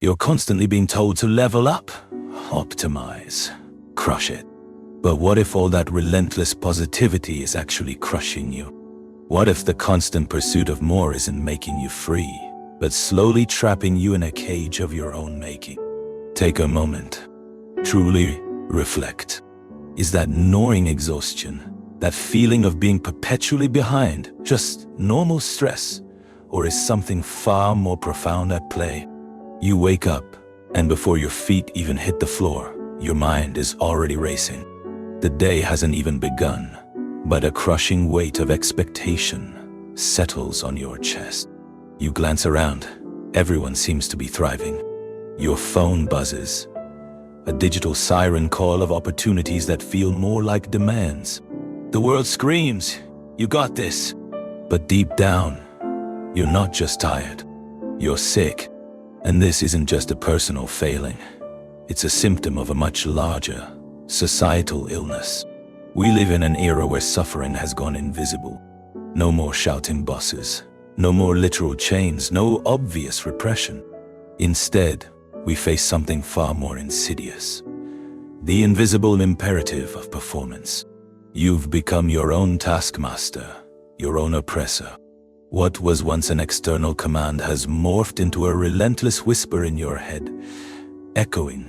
You're constantly being told to level up, optimize, crush it. But what if all that relentless positivity is actually crushing you? What if the constant pursuit of more isn't making you free, but slowly trapping you in a cage of your own making? Take a moment. Truly reflect. Is that gnawing exhaustion, that feeling of being perpetually behind, just normal stress? Or is something far more profound at play? You wake up, and before your feet even hit the floor, your mind is already racing. The day hasn't even begun, but a crushing weight of expectation settles on your chest. You glance around. Everyone seems to be thriving. Your phone buzzes, a digital siren call of opportunities that feel more like demands. The world screams, "You got this." But deep down, you're not just tired, you're sick. And this isn't just a personal failing. It's a symptom of a much larger, societal illness. We live in an era where suffering has gone invisible. No more shouting bosses, no more literal chains, no obvious repression. Instead, we face something far more insidious. The invisible imperative of performance. You've become your own taskmaster, your own oppressor. What was once an external command has morphed into a relentless whisper in your head, echoing,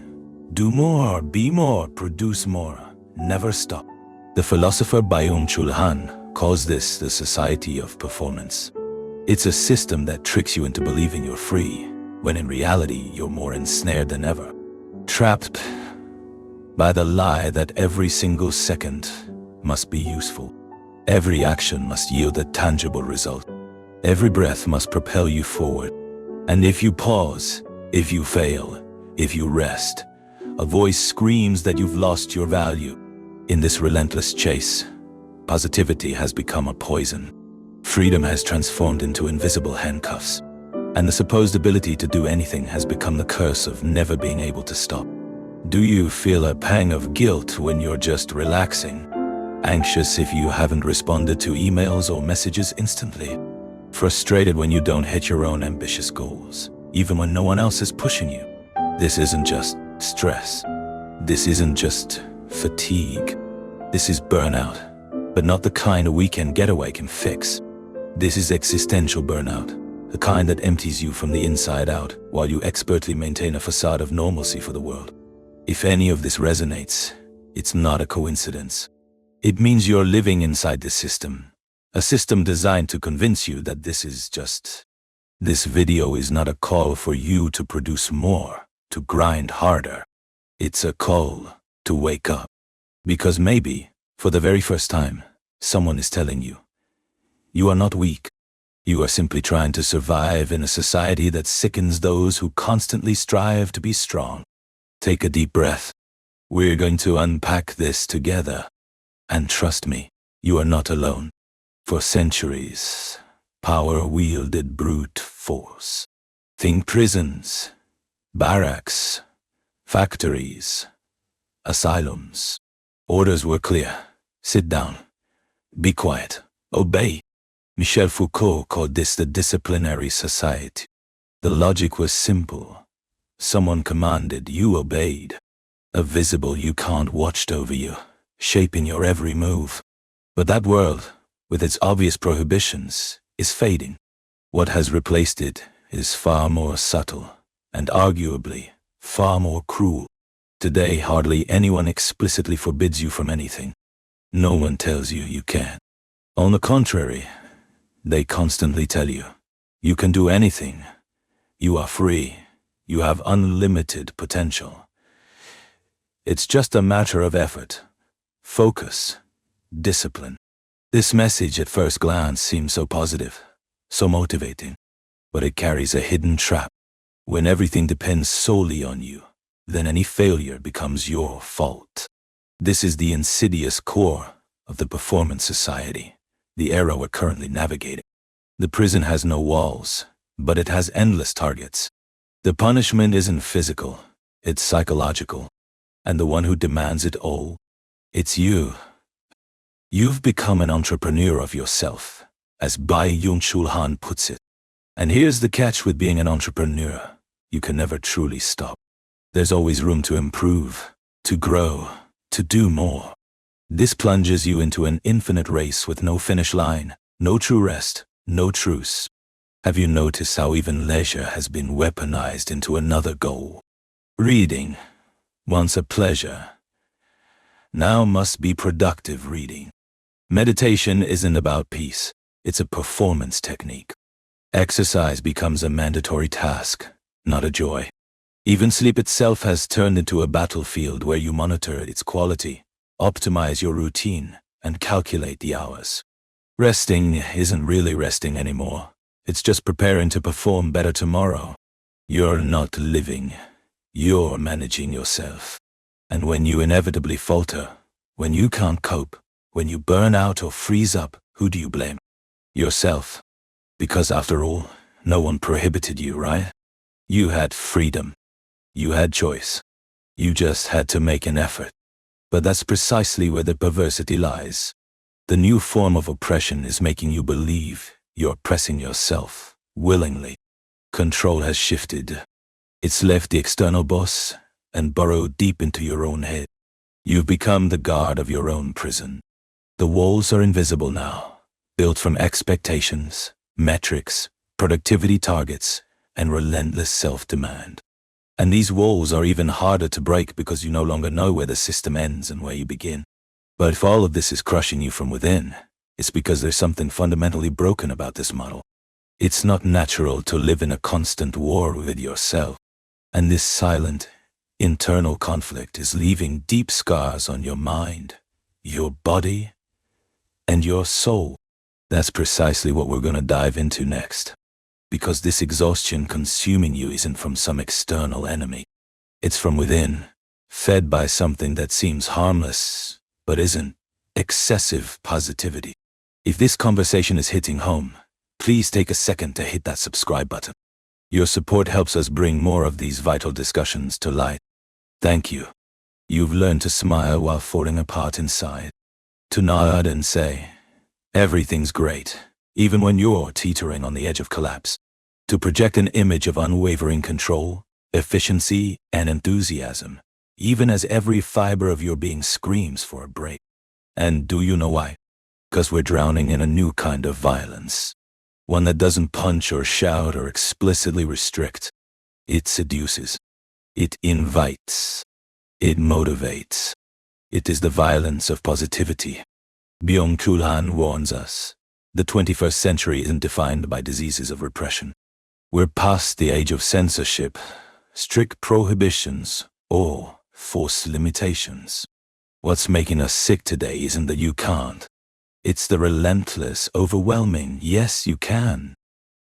"Do more, be more, produce more, never stop." The philosopher Byung-Chul Han calls this the society of performance. It's a system that tricks you into believing you're free, when in reality you're more ensnared than ever. Trapped by the lie that every single second must be useful. Every action must yield a tangible result. Every breath must propel you forward. And if you pause, if you fail, if you rest, a voice screams that you've lost your value. In this relentless chase, positivity has become a poison. Freedom has transformed into invisible handcuffs. And the supposed ability to do anything has become the curse of never being able to stop. Do you feel a pang of guilt when you're just relaxing? Anxious if you haven't responded to emails or messages instantly? Frustrated when you don't hit your own ambitious goals, even when no one else is pushing you? This isn't just stress. This isn't just fatigue. This is burnout, but not the kind a weekend getaway can fix. This is existential burnout, the kind that empties you from the inside out while you expertly maintain a facade of normalcy for the world. If any of this resonates, it's not a coincidence. It means you're living inside this system. A system designed to convince you that this is just. This video is not a call for you to produce more, to grind harder. It's a call to wake up. Because maybe, for the very first time, someone is telling you, you are not weak. You are simply trying to survive in a society that sickens those who constantly strive to be strong. Take a deep breath. We're going to unpack this together. And trust me, you are not alone. For centuries, power wielded brute force. Think prisons, barracks, factories, asylums. Orders were clear. Sit down. Be quiet. Obey. Michel Foucault called this the disciplinary society. The logic was simple. Someone commanded, you obeyed. A visible you can't watched over you, shaping your every move. But that world, with its obvious prohibitions, is fading. What has replaced it is far more subtle, and arguably far more cruel. Today, hardly anyone explicitly forbids you from anything. No one tells you you can't. On the contrary, they constantly tell you, you can do anything. You are free. You have unlimited potential. It's just a matter of effort, focus, discipline. This message at first glance seems so positive, so motivating, but it carries a hidden trap. When everything depends solely on you, then any failure becomes your fault. This is the insidious core of the performance society, the era we're currently navigating. The prison has no walls, but it has endless targets. The punishment isn't physical, it's psychological. And the one who demands it all, it's you. You've become an entrepreneur of yourself, as Byung-Chul Han puts it. And here's the catch with being an entrepreneur. you can never truly stop. There's always room to improve, to grow, to do more. This plunges you into an infinite race with no finish line, no true rest, no truce. Have you noticed how even leisure has been weaponized into another goal? Reading, once a pleasure, now must be productive reading. Meditation isn't about peace, it's a performance technique. Exercise becomes a mandatory task, not a joy. Even sleep itself has turned into a battlefield where you monitor its quality, optimize your routine, and calculate the hours. Resting isn't really resting anymore. It's just preparing to perform better tomorrow. You're not living. You're managing yourself. And when you inevitably falter, when you can't cope, when you burn out or freeze up, who do you blame? Yourself. Because after all, no one prohibited you, right? You had freedom. You had choice. You just had to make an effort. But that's precisely where the perversity lies. The new form of oppression is making you believe you're oppressing yourself, willingly. Control has shifted. It's left the external boss and burrowed deep into your own head. You've become the guard of your own prison. The walls are invisible now, built from expectations, metrics, productivity targets, and relentless self-demand. And these walls are even harder to break because you no longer know where the system ends and where you begin. But if all of this is crushing you from within, it's because there's something fundamentally broken about this model. It's not natural to live in a constant war with yourself. And this silent, internal conflict is leaving deep scars on your mind, your body, and your soul. That's precisely what we're going to dive into next. Because this exhaustion consuming you isn't from some external enemy. It's from within, fed by something that seems harmless, but isn't: excessive positivity. If this conversation is hitting home, please take a second to hit that subscribe button. Your support helps us bring more of these vital discussions to light. Thank you. You've learned to smile while falling apart inside. To nod and say, everything's great, even when you're teetering on the edge of collapse. To project an image of unwavering control, efficiency, and enthusiasm, even as every fiber of your being screams for a break. And do you know why? Because we're drowning in a new kind of violence. One that doesn't punch or shout or explicitly restrict. It seduces. It invites. It motivates. It is the violence of positivity. Byung-Chul Han warns us. The 21st century isn't defined by diseases of repression. We're past the age of censorship, strict prohibitions, or forced limitations. What's making us sick today isn't that you can't. It's the relentless, overwhelming, yes you can.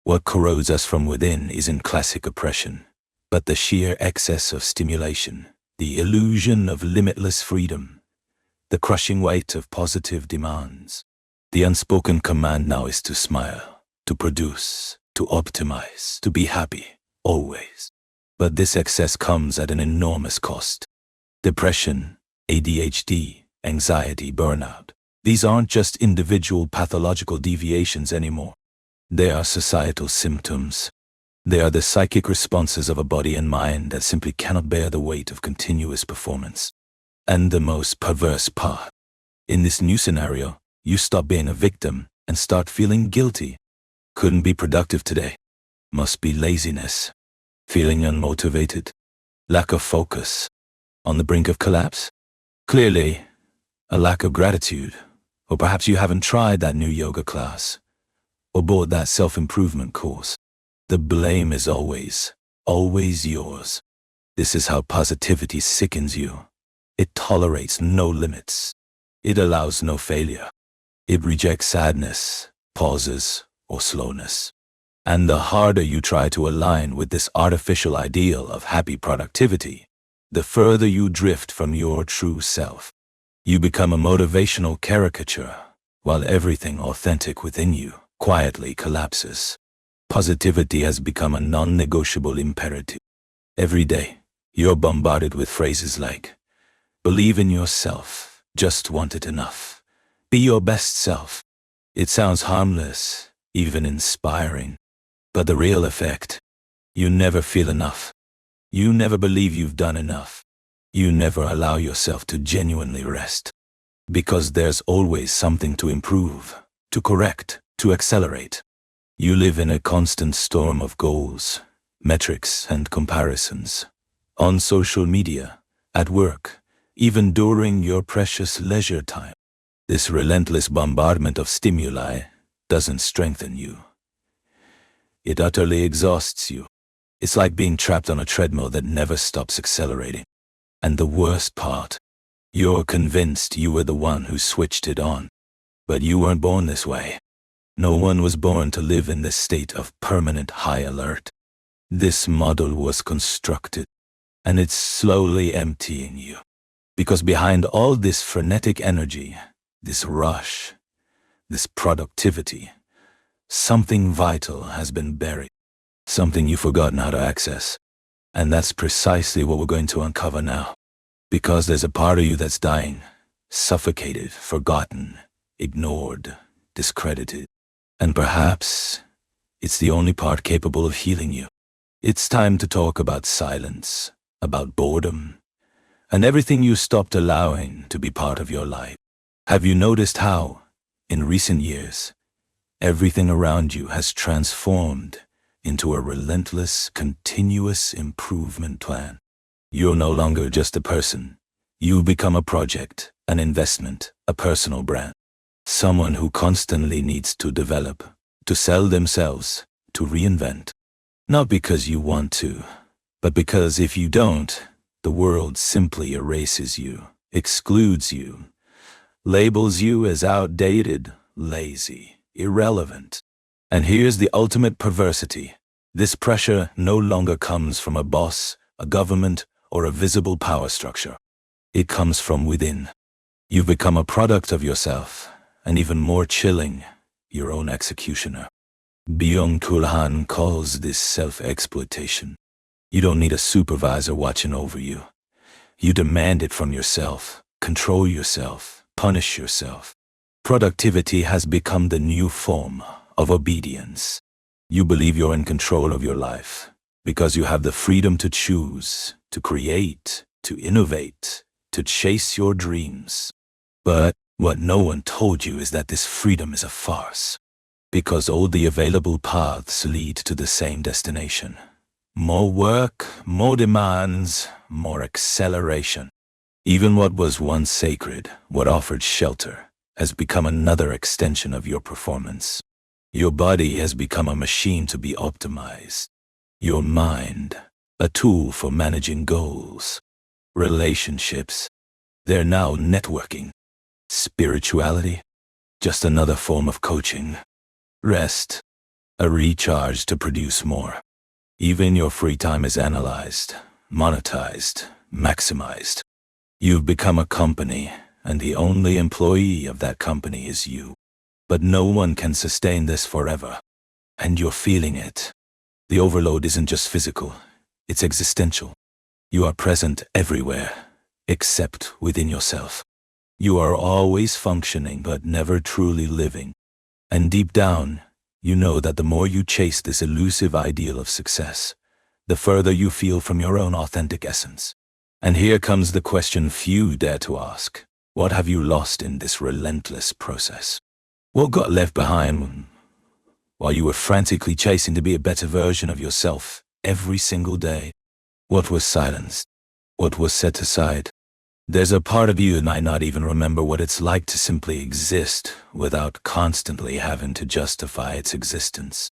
What corrodes us from within isn't classic oppression, but the sheer excess of stimulation, the illusion of limitless freedom, the crushing weight of positive demands. The unspoken command now is to smile, to produce, to optimize, to be happy, always. But this excess comes at an enormous cost. Depression, ADHD, anxiety, burnout. These aren't just individual pathological deviations anymore. They are societal symptoms. They are the psychic responses of a body and mind that simply cannot bear the weight of continuous performance. And the most perverse part, in this new scenario, you stop being a victim and start feeling guilty. Couldn't be productive today. Must be laziness. Feeling unmotivated. Lack of focus. On the brink of collapse? Clearly, a lack of gratitude. Or perhaps you haven't tried that new yoga class, or bought that self-improvement course. The blame is always yours. This is how positivity sickens you. It tolerates no limits. It allows no failure. It rejects sadness, pauses, or slowness. And the harder you try to align with this artificial ideal of happy productivity, the further you drift from your true self. You become a motivational caricature, while everything authentic within you quietly collapses. Positivity has become a non-negotiable imperative. Every day, you're bombarded with phrases like, believe in yourself, just want it enough, be your best self. It sounds harmless, even inspiring. But the real effect, you never feel enough. You never believe you've done enough. You never allow yourself to genuinely rest. Because there's always something to improve, to correct, to accelerate. You live in a constant storm of goals, metrics, and comparisons. On social media, at work, even during your precious leisure time. This relentless bombardment of stimuli doesn't strengthen you. It utterly exhausts you. It's like being trapped on a treadmill that never stops accelerating. And the worst part, you're convinced you were the one who switched it on. But you weren't born this way. No one was born to live in this state of permanent high alert. This model was constructed, and it's slowly emptying you. Because behind all this frenetic energy, this rush, this productivity, something vital has been buried. Something you've forgotten how to access. And that's precisely what we're going to uncover now. Because there's a part of you that's dying, suffocated, forgotten, ignored, discredited. And perhaps it's the only part capable of healing you. It's time to talk about silence, about boredom, and everything you stopped allowing to be part of your life. Have you noticed how, in recent years, everything around you has transformed into a relentless, continuous improvement plan? You're no longer just a person. You become a project, an investment, a personal brand. Someone who constantly needs to develop, to sell themselves, to reinvent. Not because you want to, but because if you don't, the world simply erases you, excludes you, labels you as outdated, lazy, irrelevant. And here's the ultimate perversity. This pressure no longer comes from a boss, a government, or a visible power structure. It comes from within. You've become a product of yourself, and even more chilling, your own executioner. Byung-Chul Han calls this self-exploitation. You don't need a supervisor watching over you. You demand it from yourself, control yourself, punish yourself. Productivity has become the new form of obedience. You believe you're in control of your life because you have the freedom to choose, to create, to innovate, to chase your dreams. But what no one told you is that this freedom is a farce. Because all the available paths lead to the same destination. More work, more demands, more acceleration. Even what was once sacred, what offered shelter, has become another extension of your performance. Your body has become a machine to be optimized. Your mind, a tool for managing goals. Relationships, they're now networking. Spirituality, just another form of coaching. Rest, a recharge to produce more. Even your free time is analyzed, monetized, maximized. You've become a company, and the only employee of that company is you. But no one can sustain this forever. And you're feeling it. The overload isn't just physical, it's existential. You are present everywhere, except within yourself. You are always functioning but never truly living. And deep down, you know that the more you chase this elusive ideal of success, the further you feel from your own authentic essence. And here comes the question few dare to ask. What have you lost in this relentless process? What got left behind while you were frantically chasing to be a better version of yourself every single day? What was silenced? What was set aside? There's a part of you that might not even remember what it's like to simply exist without constantly having to justify its existence.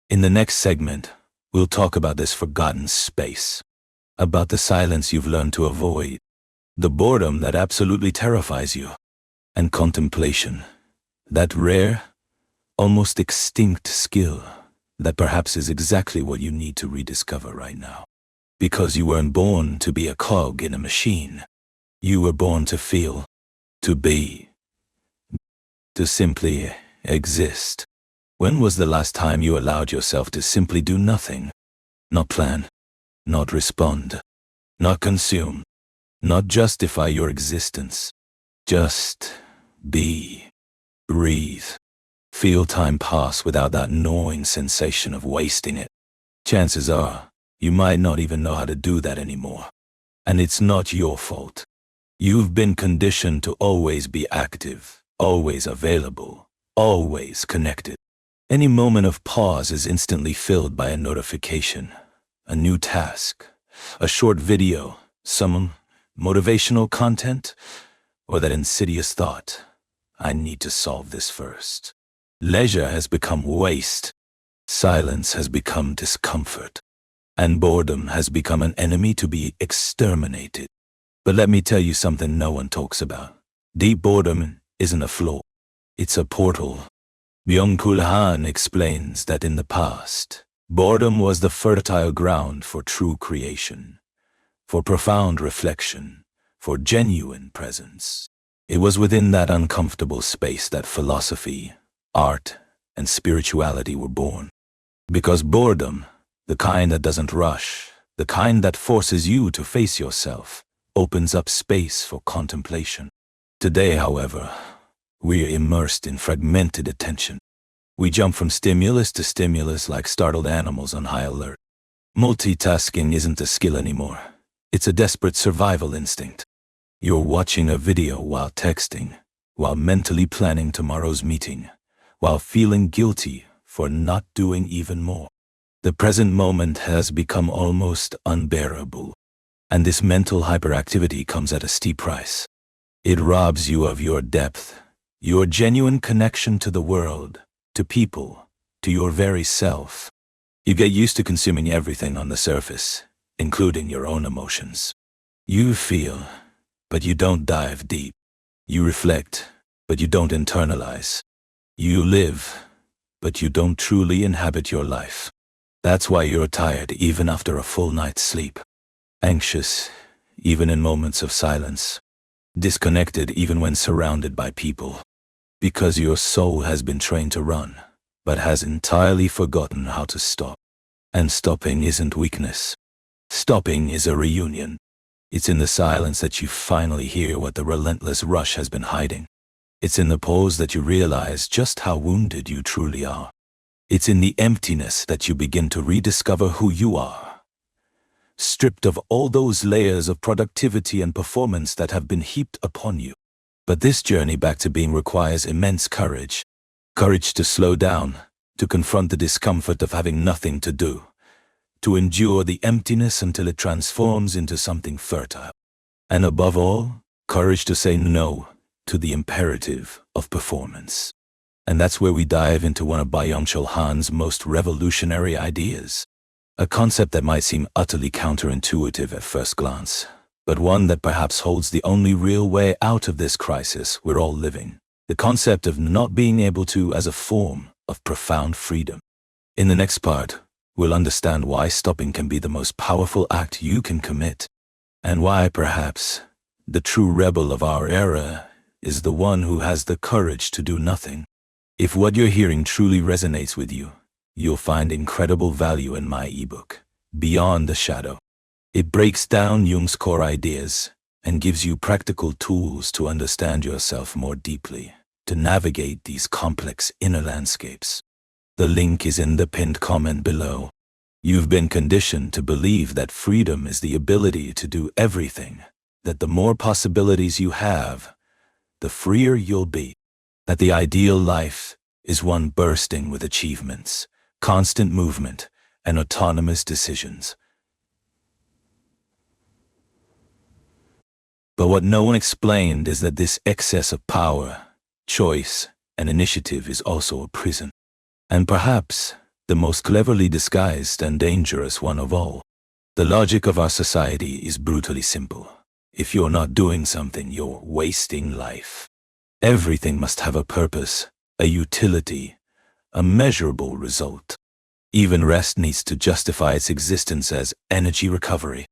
In the next segment, we'll talk about this forgotten space, about the silence you've learned to avoid, the boredom that absolutely terrifies you, and contemplation, that rare, almost extinct skill that perhaps is exactly what you need to rediscover right now. Because you weren't born to be a cog in a machine. You were born to feel, to be, to simply exist. When was the last time you allowed yourself to simply do nothing? Not plan, not respond, not consume, not justify your existence. Just be, breathe, feel time pass without that gnawing sensation of wasting it. Chances are, You might not even know how to do that anymore. And it's not your fault. You've been conditioned to always be active, always available, always connected. Any moment of pause is instantly filled by a notification, a new task, a short video, some motivational content, or that insidious thought, I need to solve this first. Leisure has become waste. Silence has become discomfort. And boredom has become an enemy to be exterminated. But let me tell you something no one talks about. Deep boredom isn't a flaw. It's a portal. Byung-Chul Han explains that in the past, boredom was the fertile ground for true creation, for profound reflection, for genuine presence. It was within that uncomfortable space that philosophy, art, and spirituality were born. Because boredom, the kind that doesn't rush, the kind that forces you to face yourself, opens up space for contemplation. Today, however, we're immersed in fragmented attention. We jump from stimulus to stimulus like startled animals on high alert. Multitasking isn't a skill anymore. It's a desperate survival instinct. You're watching a video while texting, while mentally planning tomorrow's meeting, while feeling guilty for not doing even more. The present moment has become almost unbearable. And this mental hyperactivity comes at a steep price. It robs you of your depth, your genuine connection to the world, to people, to your very self. You get used to consuming everything on the surface, including your own emotions. You feel, but you don't dive deep. You reflect, but you don't internalize. You live, but you don't truly inhabit your life. That's why you're tired even after a full night's sleep. Anxious, even in moments of silence. Disconnected even when surrounded by people. Because your soul has been trained to run, but has entirely forgotten how to stop. And stopping isn't weakness. Stopping is a reunion. It's in the silence that you finally hear what the relentless rush has been hiding. It's in the pause that you realize just how wounded you truly are. It's in the emptiness that you begin to rediscover who you are. Stripped of all those layers of productivity and performance that have been heaped upon you. But this journey back to being requires immense courage. Courage to slow down, to confront the discomfort of having nothing to do, to endure the emptiness until it transforms into something fertile. And above all, courage to say no to the imperative of performance. And that's where we dive into one of Byung-Chul Han's most revolutionary ideas. A concept that might seem utterly counterintuitive at first glance, but one that perhaps holds the only real way out of this crisis we're all living. The concept of not being able to as a form of profound freedom. In the next part, we'll understand why stopping can be the most powerful act you can commit, and why perhaps the true rebel of our era is the one who has the courage to do nothing. If what you're hearing truly resonates with you, you'll find incredible value in my ebook, Beyond the Shadow. It breaks down Jung's core ideas and gives you practical tools to understand yourself more deeply, to navigate these complex inner landscapes. The link is in the pinned comment below. You've been conditioned to believe that freedom is the ability to do everything, that the more possibilities you have, the freer you'll be, that the ideal life is one bursting with achievements, constant movement, and autonomous decisions. But what no one explained is that this excess of power, choice, and initiative is also a prison. And perhaps the most cleverly disguised and dangerous one of all. The logic of our society is brutally simple. If you're not doing something, you're wasting life. Everything must have a purpose, a utility, a measurable result. Even rest needs to justify its existence as energy recovery.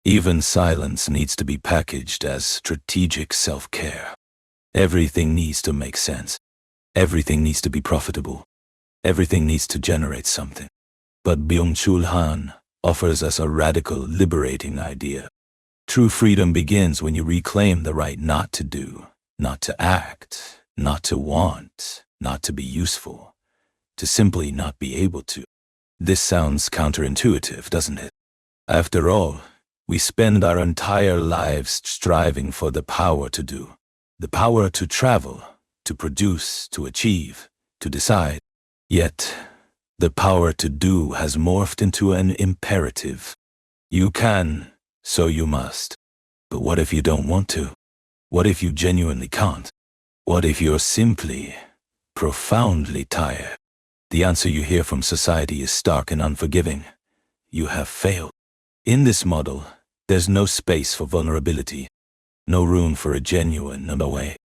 Even silence needs to be packaged as strategic self-care. Everything needs to make sense. Everything needs to be profitable. Everything needs to generate something. But Byung-Chul Han offers us a radical, liberating idea. True freedom begins when you reclaim the right not to do, not to act, not to want, not to be useful, to simply not be able to. This sounds counterintuitive, doesn't it? After all, we spend our entire lives striving for the power to do, the power to travel, to produce, to achieve, to decide. Yet, the power to do has morphed into an imperative. You can, so you must. But what if you don't want to? What if you genuinely can't? What if you're simply, profoundly tired? The answer you hear from society is stark and unforgiving. You have failed. In this model, there's no space for vulnerability, no room for a genuine way.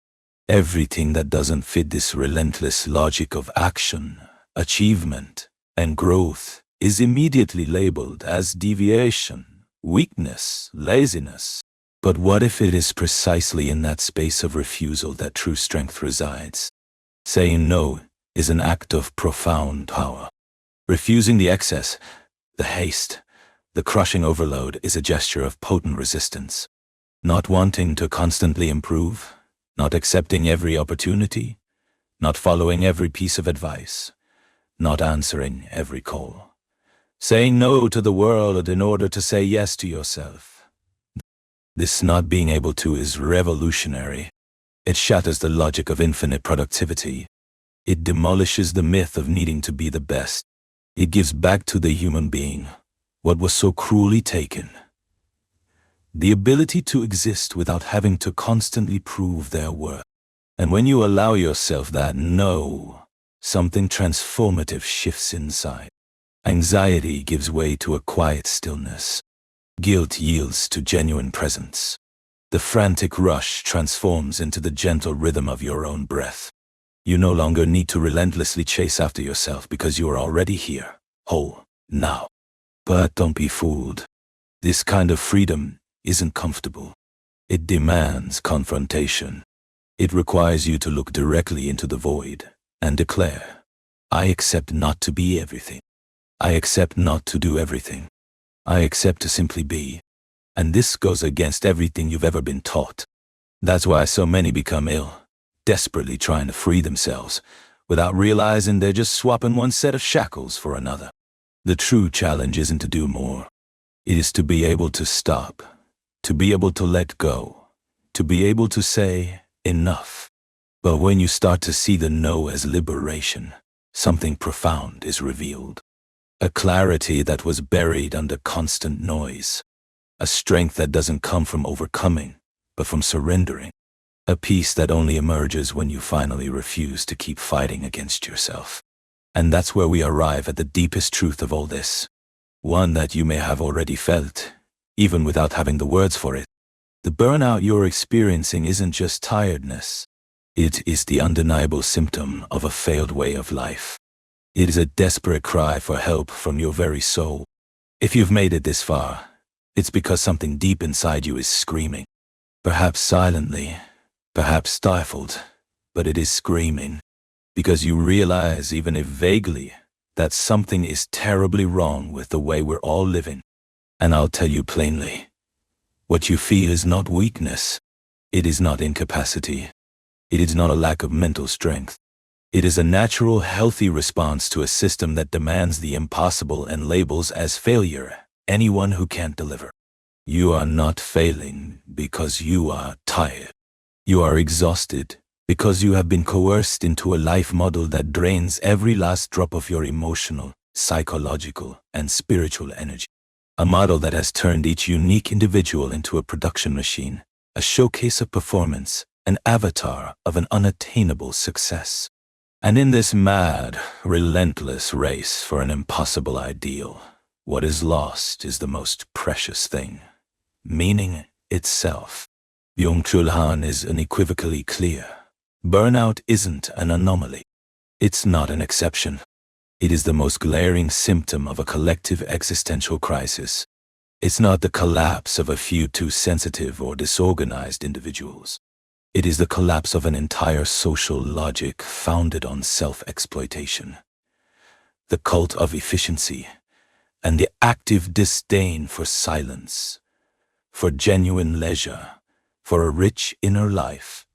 Everything that doesn't fit this relentless logic of action, achievement, and growth is immediately labeled as deviation, weakness, laziness. But what if it is precisely in that space of refusal that true strength resides? Saying no is an act of profound power. Refusing the excess, the haste, the crushing overload is a gesture of potent resistance. Not wanting to constantly improve, not accepting every opportunity, not following every piece of advice, not answering every call. Saying no to the world in order to say yes to yourself. This not being able to is revolutionary. It shatters the logic of infinite productivity. It demolishes the myth of needing to be the best. It gives back to the human being what was so cruelly taken. The ability to exist without having to constantly prove their worth. And when you allow yourself that no, something transformative shifts inside. Anxiety gives way to a quiet stillness. Guilt yields to genuine presence. The frantic rush transforms into the gentle rhythm of your own breath. You no longer need to relentlessly chase after yourself because you are already here, whole, now. But don't be fooled. This kind of freedom isn't comfortable. It demands confrontation. It requires you to look directly into the void and declare, I accept not to be everything. I accept not to do everything. I accept to simply be. And this goes against everything you've ever been taught. That's why so many become ill, desperately trying to free themselves, without realizing they're just swapping one set of shackles for another. The true challenge isn't to do more. It is to be able to stop, to be able to let go, to be able to say enough. But when you start to see the no as liberation, something profound is revealed. A clarity that was buried under constant noise. A strength that doesn't come from overcoming, but from surrendering. A peace that only emerges when you finally refuse to keep fighting against yourself. And that's where we arrive at the deepest truth of all this. One that you may have already felt, even without having the words for it. The burnout you're experiencing isn't just tiredness. It is the undeniable symptom of a failed way of life. It is a desperate cry for help from your very soul. If you've made it this far, it's because something deep inside you is screaming. Perhaps silently, perhaps stifled, but it is screaming. Because you realize, even if vaguely, that something is terribly wrong with the way we're all living. And I'll tell you plainly, what you feel is not weakness. It is not incapacity. It is not a lack of mental strength. It is a natural, healthy response to a system that demands the impossible and labels as failure anyone who can't deliver. You are not failing because you are tired. You are exhausted because you have been coerced into a life model that drains every last drop of your emotional, psychological, and spiritual energy. A model that has turned each unique individual into a production machine, a showcase of performance, an avatar of an unattainable success. And in this mad, relentless race for an impossible ideal, what is lost is the most precious thing, meaning itself. Byung-Chul Han is unequivocally clear. Burnout isn't an anomaly. It's not an exception. It is the most glaring symptom of a collective existential crisis. It's not the collapse of a few too sensitive or disorganized individuals. It is the collapse of an entire social logic founded on self-exploitation, the cult of efficiency, and the active disdain for silence, for genuine leisure, for a rich inner life.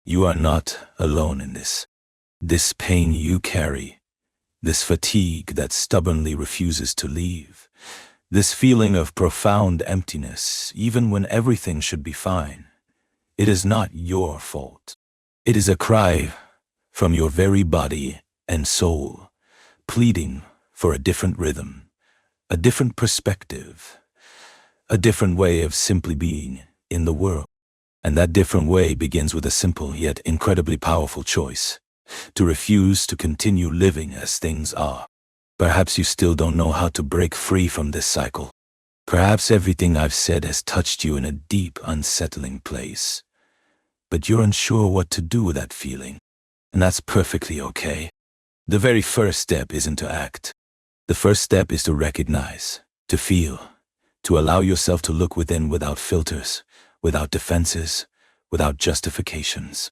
You are not alone in this. This pain you carry, this fatigue that stubbornly refuses to leave, this feeling of profound emptiness, even when everything should be fine. It is not your fault. It is a cry from your very body and soul, pleading for a different rhythm, a different perspective, a different way of simply being in the world. And that different way begins with a simple yet incredibly powerful choice: to refuse to continue living as things are. Perhaps you still don't know how to break free from this cycle. Perhaps everything I've said has touched you in a deep, unsettling place. But you're unsure what to do with that feeling, and that's perfectly okay. The very first step isn't to act. The first step is to recognize, to feel, to allow yourself to look within without filters, without defenses, without justifications.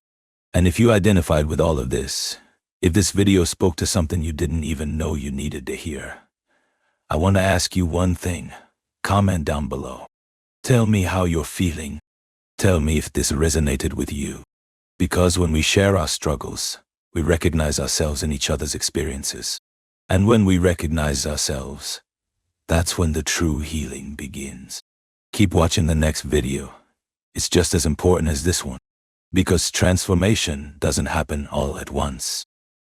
And if you identified with all of this, if this video spoke to something you didn't even know you needed to hear, I want to ask you one thing. Comment down below. Tell me how you're feeling. Tell me if this resonated with you. Because when we share our struggles, we recognize ourselves in each other's experiences. And when we recognize ourselves, that's when the true healing begins. Keep watching the next video. It's just as important as this one. Because transformation doesn't happen all at once.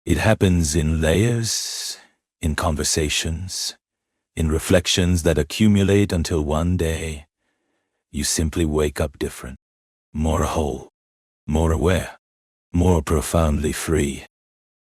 It happens in layers, in conversations, in reflections that accumulate until one day, you simply wake up different, more whole, more aware, more profoundly free.